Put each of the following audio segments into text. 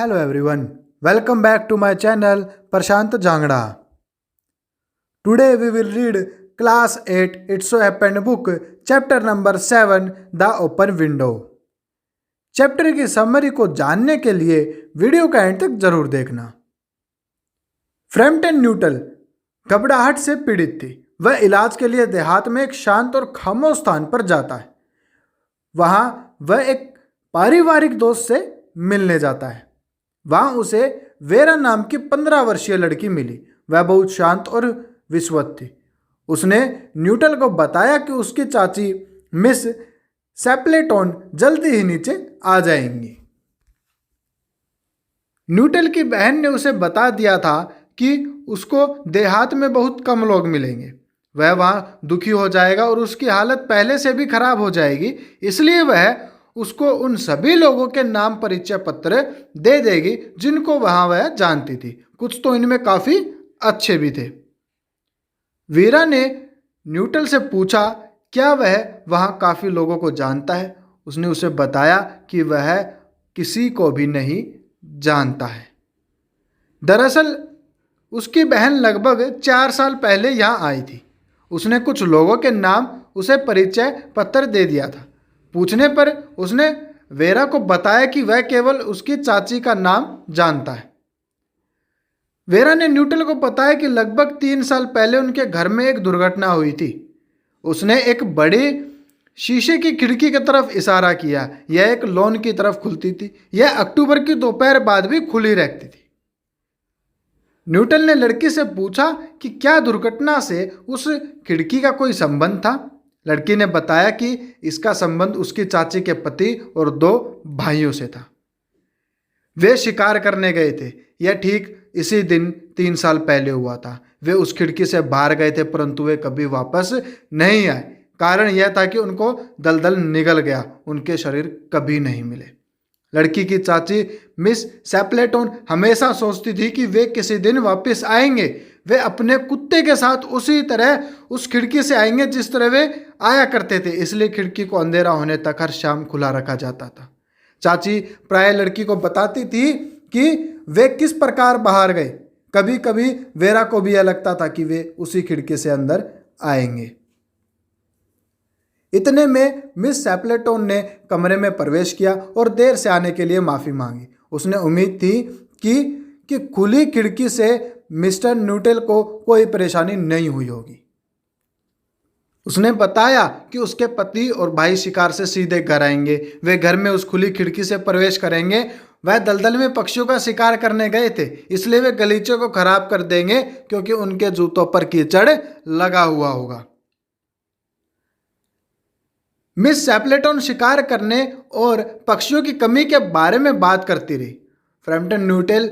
Hello everyone, welcome back to my channel Prashant Jangda. Today we will read Class 8 It So Happened book, chapter number 7 The Open Window. Chapter की summary को जानने के लिए video का and तक जरूर देखना। फ्रैम्पटन न्यूटल घबराहट से पीड़ित थी। वह इलाज के लिए देहात में एक शांत और खामोश स्थान पर जाता है। वहां वह एक पारिवारिक दोस्त से मिलने जाता है। वहां उसे वेरा नाम की 15 वर्षीय लड़की मिली। वह बहुत शांत और विश्वत थी। उसने न्यूटल को बताया कि उसकी चाची मिस सैपलेटन जल्दी ही नीचे आ जाएंगी। न्यूटल की बहन ने उसे बता दिया था कि उसको देहात में बहुत कम लोग मिलेंगे। वह वहां दुखी हो जाएगा और उसकी हालत पहले से भी खराब हो जाएगी, इसलिए वह उसको उन सभी लोगों के नाम परिचय पत्र दे देगी जिनको वह जानती थी। कुछ तो इनमें काफी अच्छे भी थे। वीरा ने न्यूटल से पूछा क्या वह वहां काफी लोगों को जानता है। उसने उसे बताया कि वह किसी को भी नहीं जानता है। दरअसल उसकी बहन लगभग 4 साल पहले यहाँ आई थी। उसने कुछ लोगों के नाम उसे परिचय पत्र दे दिया था। पूछने पर उसने वेरा को बताया कि वह केवल उसकी चाची का नाम जानता है। वेरा ने न्यूटल को बताया कि लगभग 3 साल पहले उनके घर में एक दुर्घटना हुई थी। उसने एक बड़ी शीशे की खिड़की की तरफ इशारा किया। यह एक लॉन की तरफ खुलती थी। यह अक्टूबर की दोपहर बाद भी खुली रहती थी। न्यूटन ने लड़की से पूछा कि क्या दुर्घटना से उस खिड़की का कोई संबंध था। लड़की ने बताया कि इसका संबंध उसकी चाची के पति और 2 भाइयों से था। वे शिकार करने गए थे। यह ठीक इसी दिन 3 साल पहले हुआ था। वे उस खिड़की से बाहर गए थे, परंतु वे कभी वापस नहीं आए। कारण यह था कि उनको दलदल निगल गया। उनके शरीर कभी नहीं मिले। लड़की की चाची मिस सैपलेटन हमेशा सोचती थी कि वे किसी दिन वापस आएंगे। वे अपने कुत्ते के साथ उसी तरह उस खिड़की से आएंगे जिस तरह वे आया करते थे, इसलिए खिड़की को अंधेरा होने तक हर शाम खुला रखा जाता था। चाची प्राय लड़की को बताती थी कि वे किस प्रकार बाहर गए। कभी कभी वेरा को भी यह लगता था कि वे उसी खिड़की से अंदर आएंगे। इतने में मिस सैपलेटन ने कमरे में प्रवेश किया और देर से आने के लिए माफी मांगी। उसने उम्मीद थी कि खुली खिड़की से मिस्टर न्यूटल को कोई परेशानी नहीं हुई होगी। उसने बताया कि उसके पति और भाई शिकार से सीधे घर आएंगे। वे घर में उस खुली खिड़की से प्रवेश करेंगे। वह दलदल में पक्षियों का शिकार करने गए थे, इसलिए वे गलीचे को खराब कर देंगे क्योंकि उनके जूतों पर कीचड़ लगा हुआ होगा। मिस सैपलेटन शिकार करने और पक्षियों की कमी के बारे में बात करती रही। फ्रैम्पटन न्यूटल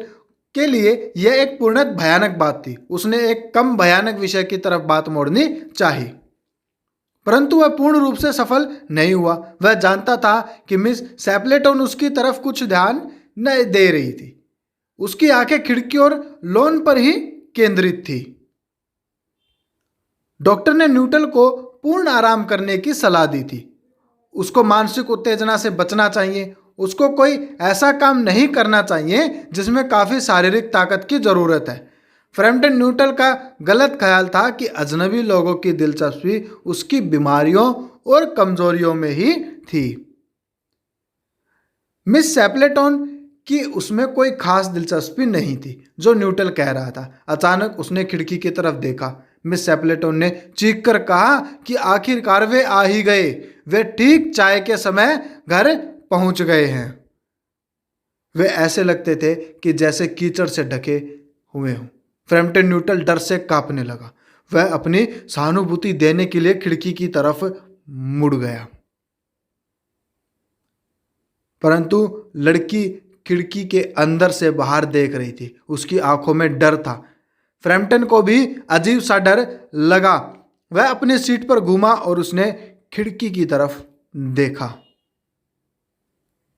के लिए यह एक पूर्णतः भयानक बात थी। उसने एक कम भयानक विषय की तरफ बात मोड़नी चाहिए, परंतु वह पूर्ण रूप से सफल नहीं हुआ। वह जानता था कि मिस सैपलेटन उसकी तरफ कुछ ध्यान न दे रही थी। उसकी आंखें खिड़की और लॉन पर ही केंद्रित थी। डॉक्टर ने न्यूटल को पूर्ण आराम करने की सलाह दी थी। उसको मानसिक उत्तेजना से बचना चाहिए। उसको कोई ऐसा काम नहीं करना चाहिए जिसमें काफी शारीरिक ताकत की जरूरत है। फ्रैम्पटन न्यूटल का गलत ख्याल था कि अजनबी लोगों की दिलचस्पी उसकी बीमारियों और कमजोरियों में ही थी। मिस सैपलेटन की उसमें कोई खास दिलचस्पी नहीं थी, जो न्यूटल कह रहा था। अचानक उसने खिड़की की तरफ देखा। मिस सैपलेटन ने चीख कर कहा कि आखिरकार वे आ ही गए। वे ठीक चाय के समय घर पहुंच गए हैं। वे ऐसे लगते थे कि जैसे कीचड़ से ढके हुए हों। फ्रैम्पटन न्यूटल डर से कांपने लगा। वह अपनी सहानुभूति देने के लिए खिड़की की तरफ मुड़ गया, परंतु लड़की खिड़की के अंदर से बाहर देख रही थी। उसकी आंखों में डर था। फ्रैम्पटन को भी अजीब सा डर लगा। वह अपनी सीट पर घूमा और उसने खिड़की की तरफ देखा।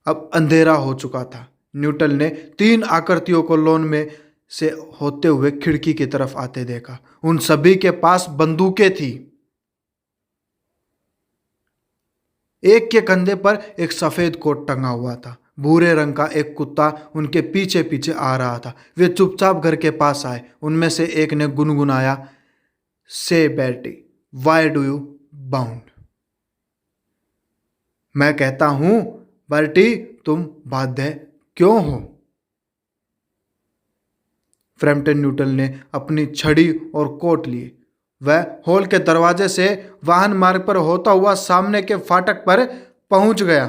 अब अंधेरा हो चुका था। न्यूटन ने 3 आकृतियों को लॉन में से होते हुए खिड़की की तरफ आते देखा। उन सभी के पास बंदूकें थी। एक के कंधे पर एक सफेद कोट टंगा हुआ था। भूरे रंग का एक कुत्ता उनके पीछे पीछे आ रहा था। वे चुपचाप घर के पास आए। उनमें से एक ने गुनगुनाया, से बेटी, वाई डू यू बाउंड। मैं कहता हूं बर्टी, तुम बाध्य क्यों हो? फ्रैम्पटन न्यूटन ने अपनी छड़ी और कोट लिए। वह हॉल के दरवाजे से वाहन मार्ग पर होता हुआ सामने के फाटक पर पहुंच गया,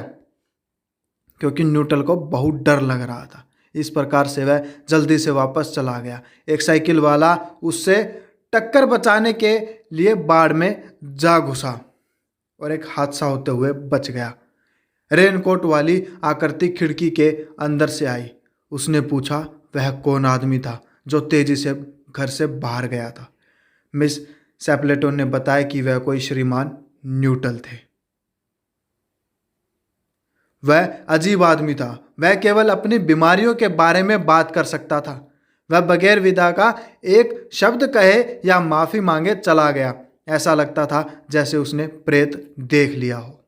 क्योंकि न्यूटन को बहुत डर लग रहा था। इस प्रकार से वह जल्दी से वापस चला गया। एक साइकिल वाला उससे टक्कर बचाने के लिए बाड़ में जा घुसा और एक हादसा होते हुए बच गया। रेनकोट वाली आकृति खिड़की के अंदर से आई। उसने पूछा, वह कौन आदमी था जो तेजी से घर से बाहर गया था? मिस सैपलेटन ने बताया कि वह कोई श्रीमान न्यूटन थे। वह अजीब आदमी था। वह केवल अपनी बीमारियों के बारे में बात कर सकता था। वह बगैर विदा का एक शब्द कहे या माफी मांगे चला गया। ऐसा लगता था जैसे उसने प्रेत देख लिया हो।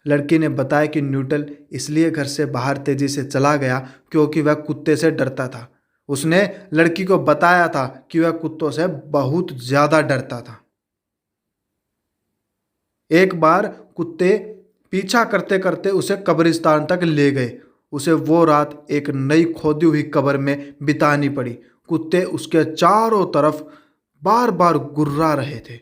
लड़की ने बताया कि न्यूटन इसलिए घर से बाहर तेजी से चला गया क्योंकि वह कुत्ते से डरता था। उसने लड़की को बताया था कि वह कुत्तों से बहुत ज्यादा डरता था। एक बार कुत्ते पीछा करते करते उसे कब्रिस्तान तक ले गए। उसे वो रात एक नई खोदी हुई कब्र में बितानी पड़ी। कुत्ते उसके चारों तरफ बार बार गुर्रा रहे थे।